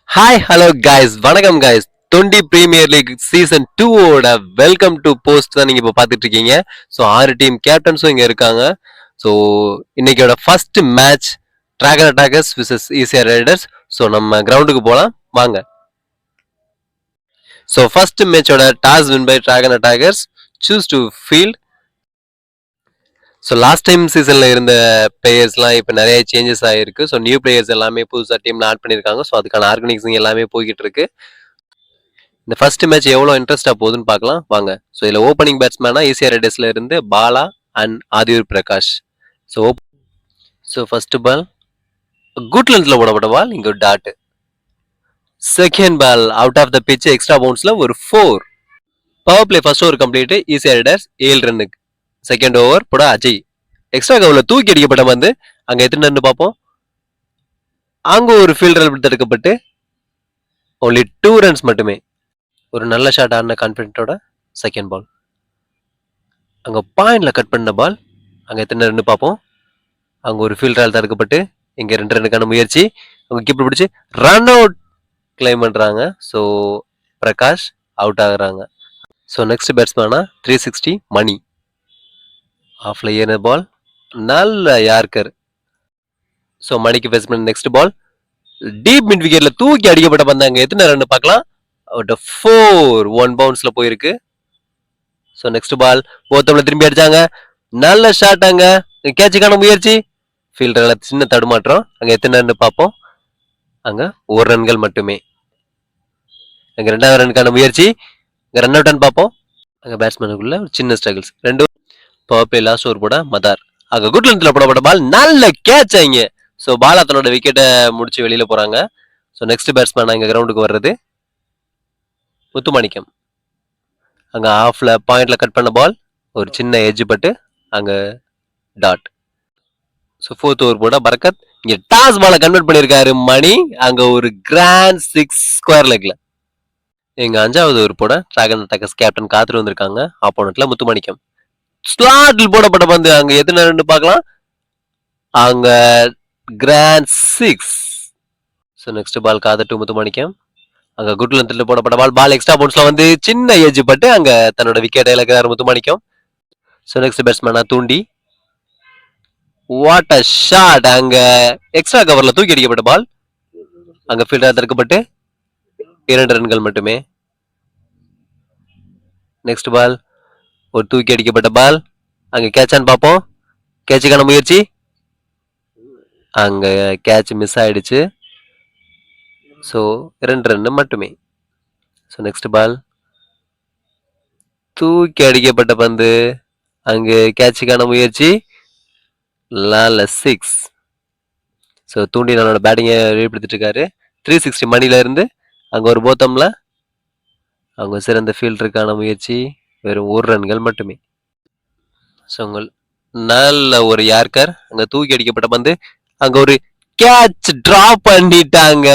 Hi hello guys வணக்கம் guys. Thondi premier league season 2 ஓட welcome to post தான் நீங்க இப்போ பார்த்துட்டு இருக்கீங்க. ஸோ 6 டீம் கேப்டன்ஸும் இங்க இருக்காங்க. ஸோ இன்னைக்கோட first match Dragon Attackers versus ECR Riders. So நம்ம கிரவுண்டுக்கு போகலாம் வாங்க. ஸோ ஃபர்ஸ்ட் மேட்சோட toss win by Dragon Attackers. Choose to field. So last time சீசனில் இருந்த பிளேயர்ஸ்லாம் இப்போ நிறைய சேஞ்சஸ் ஆகிருக்கு. ஸோ நியூ பிளேயர்ஸ் எல்லாமே புதுசாக டீமில் ஆட் பண்ணியிருக்காங்க. ஸோ அதுக்கான ஆர்கனைசிங் எல்லாமே போய்கிட்டு இருக்கு. இந்த ஃபர்ஸ்ட் மேட்ச் எவ்வளோ இன்ட்ரெஸ்டாக போகுதுன்னு பார்க்கலாம் வாங்க. ஸோ இதில் ஓப்பனிங் பேட்ஸ்மேனா ஈசிஆர் ரைடர்ஸ்ல இருந்து Bala and Adhiyur Prakash. So first ball good லென்த்ல போடப்பட்ட பால், இங்கே ஒரு dot. Second ball out of the pitch extra பவுன்ஸ்ல ஒரு 4. Power play first over complete ECR Riders 7 ரன்னுக்கு. செகண்ட் ஓவர் போட அஜய் எக்ஸ்ட்ரா கவர்ல தூக்கி அடிக்கப்பட்ட வந்து அங்க எத்தனை ரன் பார்ப்போம். அங்க ஒரு ஃபீல்டர் தடுக்கப்பட்டு ஒன்லி 2 ரன்ஸ் மட்டுமே. ஒரு நல்ல ஷாட் ஆடின கான்பிடென்ட்டோட செகண்ட் பால் அங்க பாயிண்ட்ல கட் பண்ண பால், அங்க எத்தனை ரன் பார்ப்போம். அங்க ஒரு ஃபீல்டரால் தடுக்கப்பட்டு இங்க 2 ரன்னுக்கான முயற்சி. அவங்க கீப்பர் பிடிச்சி ரன் அவுட் கிளைம் பண்றாங்க. ஸோ பிரகாஷ் அவுட் ஆகுறாங்க. ஸோ நெக்ஸ்ட் பேட்ஸ்மேனா 360 மணி ஆஃப்ல ஏறின பால், நல்ல யார்கர். ஸோ மணிக்கு ஃபேஸ் பண்ண நெக்ஸ்ட் பால் டீப் மிட் விக்கெட்ல தூக்கி அடிக்கப்பட்ட பந்து அங்க எத்தனை ரன் பார்க்கலாம். 4 1 பவுன்ஸ்ல போயிருக்கு. ஸோ நெக்ஸ்ட் பால் போத்தம்ல திரும்பி அடிச்சாங்க, நல்ல ஷாட். அங்க கேட்சுக்கான முயற்சி, ஃபீல்டர்ல சின்ன தடுமாற்றம். அங்க எத்தனை ரன் பார்ப்போம். அங்க 1 ரன்கள் மட்டுமே. அங்க 2வது ரனுக்கான முயற்சி, அங்க ரன் அவுட் பார்ப்போம். அங்க பேட்ஸ்மேனுக்குள்ள சின்ன struggles. 2 power play last over போட மதார். அங்க குட் லென்த்ல போடப்பட்ட பால், நல்ல கேட்ச். அங்க ஸோ பாலா தன்னோட விக்கெட்டை முடிச்சு வெளியில போறாங்க. ஸோ நெக்ஸ்ட் பேட்ஸ்மேன் அங்க கிரவுண்டுக்கு வர்றது முத்துமாணிக்கம். அங்க ஆஃப்ல பாயிண்ட்ல கட் பண்ண பால், ஒரு சின்ன எட்ஜ் பட்டு அங்க டாட். ஸோ 4th ஓவர் போட பரக்கத் இங்க டாஸ் பாலை கன்வெர்ட் பண்ணியிருக்காரு மணி. அங்க ஒரு கிராண்ட் 6 ஸ்கொயர் லெக்ல. எங்க 5வது ஓவர் போட டிராகன் அட்டாக்கர்ஸ் கேப்டன் காத்துட்டு வந்திருக்காங்க. ஆப்போனட்ல முத்துமாணிக்கம் ஸ்லாட்டில் போடப்பட்ட பந்து அங்க எத்தனை ரன் பார்க்கலாம். அங்க grand 6. So next ball Kadhar to Muthumanikkam. அங்க குட் லென்த்ல போடப்பட்ட பால் எக்ஸ்ட்ரா பவுன்ஸ்ல வந்து சின்ன ஏஜ் பட்டு அங்க தன்னோட விக்கெட்டை இழக்கிறார் முத்துமாணிக்கம். ஸோ நெக்ஸ்ட் பேட்ஸ்மேனா தூண்டி, வாட் அ ஷாட். அங்க எக்ஸ்ட்ரா கவர்ல தூக்கி அடிக்கப்பட்ட பால், அங்க ஃபீல்டர் தடுக்கப்பட்டு 2 ரன்கள் மட்டுமே. நெக்ஸ்ட் பால் ஒரு தூக்கி அடிக்கப்பட்ட பால், அங்க கேட்சான்னு பார்ப்போம். கேட்சுக்கான முயற்சி, அங்க கேட்ச் மிஸ் ஆயிடுச்சு. ஸோ 2 ரன் மட்டுமே. ஸோ நெக்ஸ்ட் பால் தூக்கி அடிக்கப்பட்ட பந்து, அங்கு கேட்சுக்கான முயற்சி, லால 6. ஸோ தூண்டி நம்மளோட பேட்டிங்கை வெளிப்படுத்திட்டு இருக்காரு. 360 மணில இருந்து அங்க ஒரு போத்தம்ல அவங்க சிறந்த ஃபீல்டருக்கான முயற்சி, வெறும் 1 ரன்கள் மட்டுமே. ஸோ உங்கள் நல்ல ஒரு யார்கர், அங்க தூக்கி அடிக்கப்பட்ட பந்து, அங்க ஒரு கேட்ச் டிராப் பண்ணிட்டாங்க.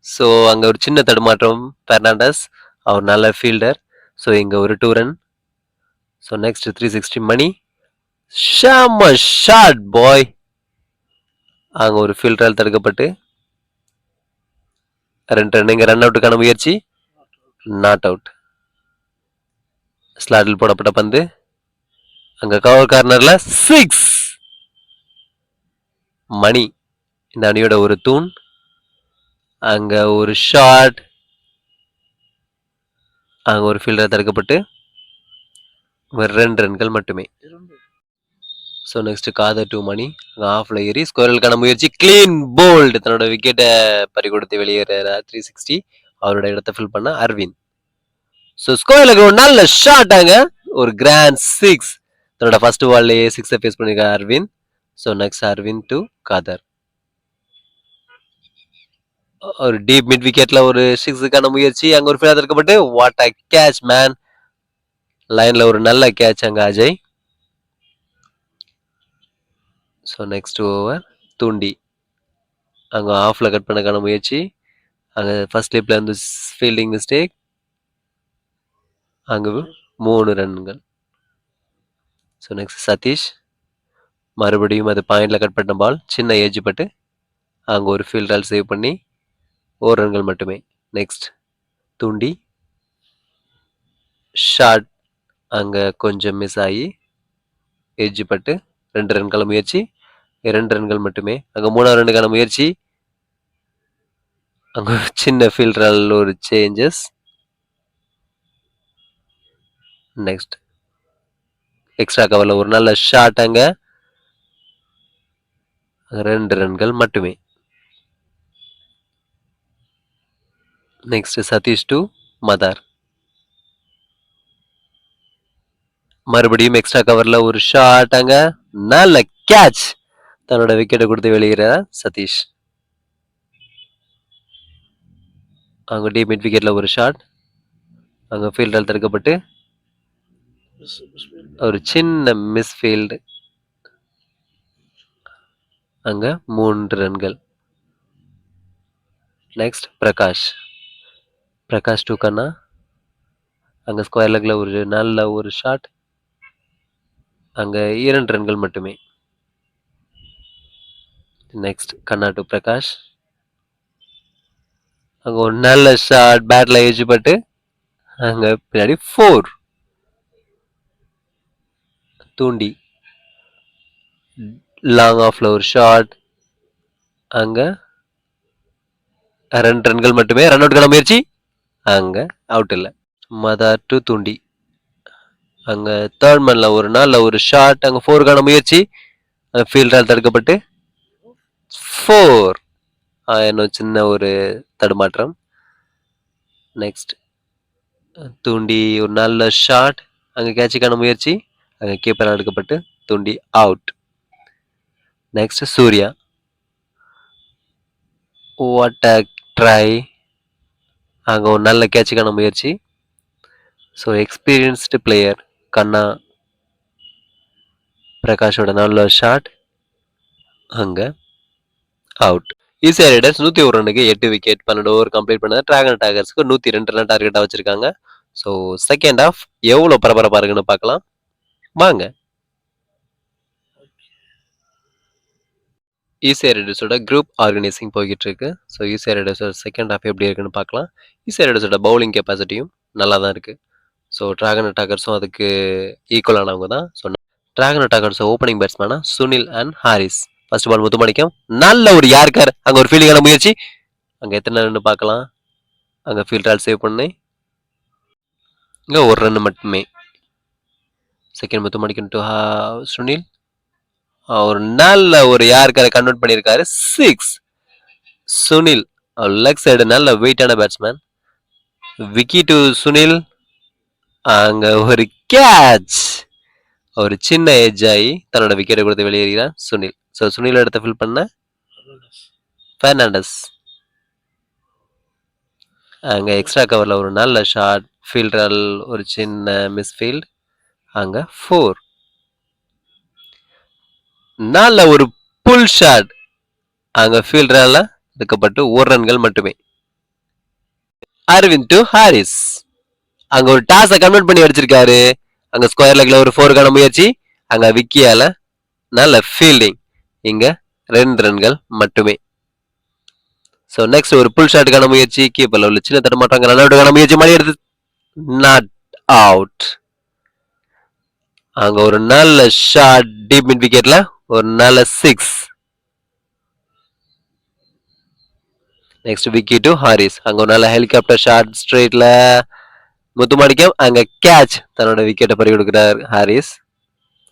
ஸோ அங்க ஒரு சின்ன தடுமாற்றம். பெர்னாண்டஸ் அவர் நல்ல ஃபீல்டர். ஸோ இங்க ஒரு 2 ரன். ஸோ நெக்ஸ்ட் 360 மணி, ஷாம ஷாட் பாய். அங்க ஒரு ஃபீல்டரால் தடுக்கப்பட்டு 2 ரன். இங்க ரன் அவுட்டுக்கான முயற்சி, நாட் அவுட். ஸ்லாட்டில் போடப்பட்ட பந்து, அங்க கவர் கார்னர்ல 6. மணி இந்த அணியோட ஒரு தூண். அங்க ஒரு ஷாட், அங்க ஒரு ஃபீல்டர் தடுக்கப்பட்டு 2 ரன்கள் மட்டுமே. ஸோ நெக்ஸ்ட் காதர் டு மணி, அங்க ஆஃப்ல ஏறி ஸ்கோரலுக்கான முயற்சி, கிளீன் போல்ட். தன்னோட விக்கெட்டை பறி கொடுத்து வெளியேற 360. அவரோட இடத்தை ஃபில் பண்ண அரவிந்த். ஸோ ஸ்கோரலுக்கு ஒரு நல்ல ஷாட். அங்க ஒரு கிராண்ட் 6. தன்னோட ஃபர்ஸ்ட் பால்லேயே 6 ஃபேஸ் பண்ணிருக்க Aravind. So next Aravind to Kadhar. ஒரு டீப் மிட் விக்கெட்ல ஒரு 6க்கான முயற்சி, அங்க ஒரு ஃபீல்டர் தடுக்கப்பட்டு வாட் அ கேட்ச் மேன். லைன்ல ஒரு நல்ல கேட்ச் அங்க அஜய். ஸோ நெக்ஸ்ட் ஓவர் தூண்டி அங்க ஆஃப்ல கட் பண்ணக்கான முயற்சி, அங்க ஃபர்ஸ்ட் ஸ்லிப்ல இருந்து ஃபீல்டிங் மிஸ்டேக், அங்க 3 ரன்கள். ஸோ நெக்ஸ்ட் சதீஷ், மறுபடியும் அது பாயிண்ட்ல கட் பண்ண பால், சின்ன ஏஜ் பட்டு அங்க ஒரு ஃபீல்டரால் சேவ் பண்ணி ஒரு ரன்கள் மட்டுமே. நெக்ஸ்ட் தூண்டி ஷாட் அங்க கொஞ்சம் மிஸ் ஆகி எட்ஜ் பட்டு 2 ரன்கள் முயற்சி 2 ரன்கள் மட்டுமே. அங்க 3வது ரன்னுக்கான முயற்சி அங்க சின்ன ஃபீல்டரால் ஒரு சேஞ்சஸ். நெக்ஸ்ட் எக்ஸ்ட்ரா கவர்ல ஒரு நல்ல ஷாட் அங்க 2 ரன்கள் மட்டுமே. Next Satish to மதார். மறுபடியும் எக்ஸ்ட்ரா கவர்ல ஒரு ஷாட் அங்க நல்ல கேட்ச். தன்னோட விக்கெட்டை கொடுத்து வெளியேறார் சதீஷ். அங்க டீப் மிட் விக்கெட்ல ஒரு ஷாட் அங்க ஃபீல்டால் தடுக்கப்பட்டு ஒரு சின்ன மிஸ்ஃபீல்டு அங்க 3 ரன்கள். நெக்ஸ்ட் பிரகாஷ் டு கண்ணா அங்க ஸ்கொயர் லெக்ல ஒரு நல்ல ஒரு ஷாட் அங்க 2 ரன்கள் மட்டுமே. நெக்ஸ்ட் கண்ணா டு பிரகாஷ் அங்க ஒரு நல்ல ஷாட் பேட்ல ஏஜ் பட்டு அங்க பின்னாடி 4. தூண்டி லாங் ஆஃப்ல ஒரு ஷாட் அங்க 2 ரன்கள் மட்டுமே. ரன் அவுட்கான முயற்சி அங்க அவுட் இல்லை. மதார் டு தூண்டி அங்க தேர்ட் மேன்ல ஒரு நாள்ல ஒரு ஷாட் அங்க 4க்கான முயற்சி ஃபீல்டால் தடுக்கப்பட்டு 4. இன்னும் சின்ன ஒரு தடுமாற்றம். நெக்ஸ்ட் தூண்டி ஒரு நல்ல ஷாட் அங்க கேட்சுக்கான முயற்சி அங்க கீப்பரால் எடுக்கப்பட்டு தூண்டி out. Next Surya what a try அங்க ஒரு நல்ல கேட்சுக்கான முயற்சி. ஸோ எக்ஸ்பீரியன்ஸ்டு பிளேயர் கண்ணா பிரகாஷோட நல்ல ஷாட் அங்க அவுட். ஈஸியா ரைடர்ஸ் 101 ரன்னுக்கு 8 விக்கெட் 12 ஓவர் கம்ப்ளீட் பண்ண டிராகன் டைகர்ஸ்க்கு 102 ரன் டார்கெட்டா வச்சிருக்காங்க. ஸோ செகண்ட் ஹாஃப் எவ்வளவு பரபரப்பா இருக்குன்னு பார்க்கலாம் வாங்க. ஈஸியா ரைடர்ஸோட குரூப் ஆர்கனைசிங் போய்கிட்டு இருக்கு. ஸோ ஈஸியா ரைடர்ஸோட செகண்ட் ஹாஃப் எப்படி இருக்குன்னு பார்க்கலாம். ஈஸியா ரைடர்ஸோட பவுலிங் கெப்பாசிட்டியும் நல்லா தான் இருக்கு. ஸோ டிராகன் டாக்கர்ஸும் அதுக்கு ஈக்குவலானவங்க தான். ஸோ டிராகன் டாக்கர்ஸ் ஓப்பனிங் பேட்ஸ்மேனா Sunil and Haris. First ball Muthumanickam நல்ல ஒரு யார்கர் அங்க ஒரு ஃபீல்டிங்கான முயற்சி அங்க எத்தனை ரன் பார்க்கலாம். அங்க ஃபீல்டரால் சேவ் பண்ணி இங்க ஒரு ரன் மட்டுமே. செகண்ட் முத்துமாணிக்கம் டு சுனில் ஒரு நல்ல ஒரு யார்கரை கன்வெர்ட் பண்ணியிருக்காரு 6. சுனில் லெக் சைடு நல்ல வெயிட்டான பேட்ஸ்மேன். விக்கி டு சுனில் அங்க ஒரு கேட்ச் ஒரு சின்ன எட்ஜ் ஆகி தன்னோட விக்கெட்டை கொடுத்து வெளியேறான் சுனில். ஸோ சுனில் எடுத்து ஃபில் பண்ண பெர்னாண்டஸ் அங்க எக்ஸ்ட்ரா கவர்ல ஒரு நல்ல ஷாட் ஃபீல்டரால் ஒரு சின்ன மிஸ்ஃபீல்ட் அங்க 4. நல்ல ஒரு புல் ஷாட் அங்க ஃபீல்டரால எடுக்கப்பட்டு 1 ரன்கள் மட்டுமே. அரவிந்த் டு ஹாரிஸ் அங்க ஒரு டாஸை கன்வெர்ட் பண்ணி அடிச்சிருக்காரு. அங்க ஸ்கொயர் லெக்ல ஒரு 4க்கான முயற்சி அங்க விக்கியால நல்ல ஃபீல்டிங் இங்க 2 ரன்கள் மட்டுமே. ஸோ நெக்ஸ்ட் ஒரு புல் ஷாட்டுக்கான முயற்சி கீப்பர்ல உள்ள சின்ன தடுமாற்றம் ரன் அவுட்டுக்கான முயற்சி மணி எடுத்து நாட் அவுட். அங்க ஒரு நல்ல ஷாட் டீப் மிட் விக்கெட்ல ஒரு நல்ல 6. நெக்ஸ்ட் விக்கி டு ஹாரிஸ் அங்க ஒரு நல்ல ஹெலிகாப்டர் ஷாட் ஸ்ட்ரெயிட்ல முத்துமாணிக்கம் அங்க கேட்ச் தன்னோட விக்கெட்டை பறி கொடுக்கிறார் ஹாரிஸ்.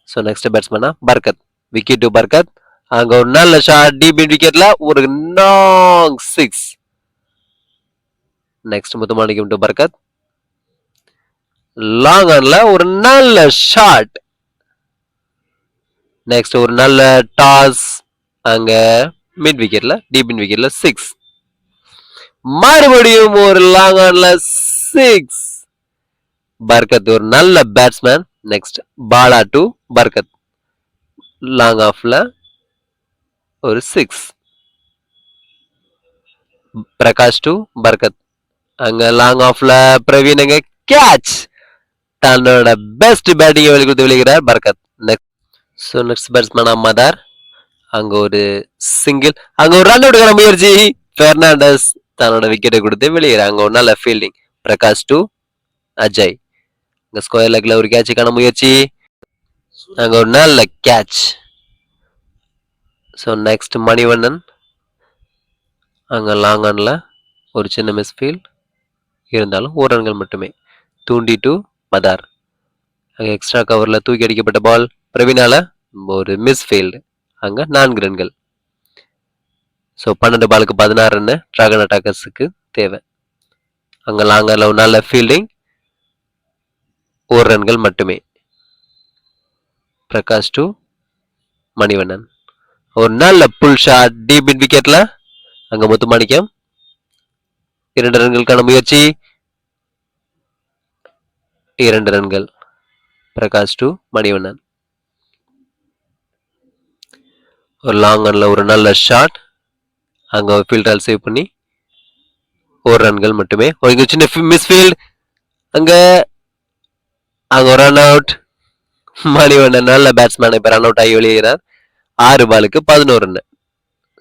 ஸோ நெக்ஸ்ட் பேட்ஸ்மேனா பர்கத் விக்கி டு பர்கத் அங்க ஒரு நல்ல ஷாட் டீப் மிட் விக்கெட்ல ஒரு long 6. Next Muthumanickam to Barkath long ஆன்ல ஒரு நல்ல ஷாட். நெக்ஸ்ட் ஒரு நல்ல டாஸ் அங்க மிட் விக்கெட்ல டீப் மிட் விக்கெட்ல 6. மறுபடியும் ஒரு லாங் ஆன்ல 6. பர்கத் ஒரு நல்ல batsman. Next Bala to Barkath long ஆஃப்ல ஒரு 6. பிரகாஷ் டு பர்கத் அங்க லாங் ஆஃப்ல பிரவீன் அங்க கேட்ச் தன்னோட பெஸ்ட் பேட்டிங்கை வெளிக்கொடுத்து விளைகிறார் பர்கத். ஸோ நெக்ஸ்ட் பேட்ஸ்மேனா மதார் அங்க ஒரு சிங்கிள் அங்க ஒரு ரன் அவுட்டுக்கான முயற்சி பெர்னாண்டஸ் தன்னோட விக்கெட்டை கொடுத்து வெளியேறாங்க. ஒரு நல்ல ஃபீல்டிங். பிரகாஷ் டு அஜய். இங்க ஸ்கொயர் லெக்ல ஒரு கேட்சுக்கான முயற்சி. அங்க ஒரு நல்ல கேட்ச். So next Manivannan. அங்க லாங் ஆன்ல ஒரு சின்ன மிஸ்ஃபீல்ட் இருந்தாலும் 1 ரன்கள் மட்டுமே. தூண்டி டு மதார். அங்க எக்ஸ்ட்ரா கவர்ல தூக்கி அடிக்கப்பட்ட பால் பிரவீனால ஒரு மிஸ்ஃபீல்டு. அங்க 4 ரன்கள். ஸோ 12 பாலுக்கு 16 ரன் டிராகன் அட்டாக்கர்ஸுக்கு தேவை. அங்க லாங்கர்ல ஒரு நல்ல ஃபீல்டிங். 1 ரன்கள் மட்டுமே. பிரகாஷ் டு மணிவண்ணன். ஒரு நல்ல புல் ஷாட் டீப் மிட் விக்கெட்ல. அங்க முத்துமாணிக்கம் 2 ரன்களுக்கான முயற்சி. 2 ரன்கள். பிரகாஷ் டு மணிவண்ணன். ஒரு லாங் ஆன்ல ஒரு நல்ல ஷாட். அங்க ஒரு ஃபீல்டரால் சேவ் பண்ணி 1 ரன்கள் மட்டுமே. ஒரு சின்ன மிஸ்ஃபீல்ட். அங்க அங்க ஒரு ரன் அவுட். மணிவண்ணன் நல்ல பேட்ஸ்மேன் இப்ப ரன் அவுட் ஆகி வெளியேறார். 6 பாலுக்கு 11 ரன்.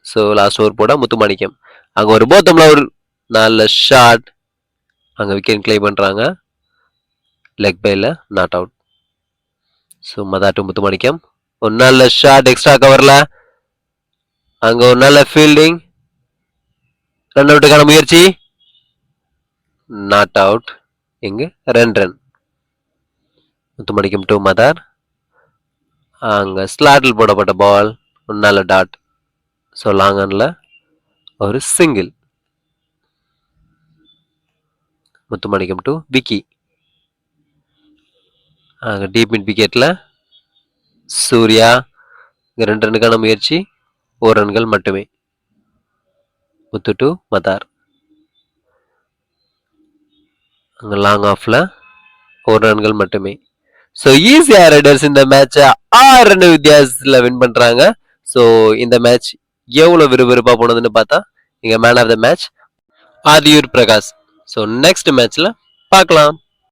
ஸோ லாஸ்ட் ஓவர் போட முத்துமாணிக்கம். அங்க ஒரு போத்தம்ல ஒரு நல்ல ஷாட். அங்க விக்கெட் கிளைம் பண்றாங்க. லெக் பைல நாட் அவுட். ஸோ மதாட்டு முத்துமாணிக்கம் ஒரு நல்ல ஷாட் எக்ஸ்ட்ரா கவர்ல. அங்க ஒரு நல்ல ஃபீல்டிங். ரன் அவுட்டுக்கான முயற்சி. Not out. இங்க 2 ரன். முத்துமாணிக்கம் டு மதார். அங்க ஸ்லாட்டில் போடப்பட்ட பால் ஒரு நல்ல டாட். ஸோ லாங் ஆன்ல ஒரு சிங்கிள். முத்துமாணிக்கம் டு விக்கி. அங்க டீப் மிட் விக்கெட்ல சூர்யா. இங்க 2 ரன்னுக்கான முயற்சி. 1 ரன்கள் மட்டுமே. முத்து டு மதார். அங்க லாங் ஆஃப்ல 1 ரன்கள் மட்டுமே. ஸோ ஈஸியா ரைடர்ஸ் இந்த மேட்சை 6 ரன் வித்தியாசத்துல வின் பண்றாங்க. ஸோ இந்த மேட்ச் எவ்வளவு விறுவிறுப்பா போனதுன்னு பார்த்தா இங்க man of the match Adhiyur Prakash. So next மேட்ச்ல பார்க்கலாம்.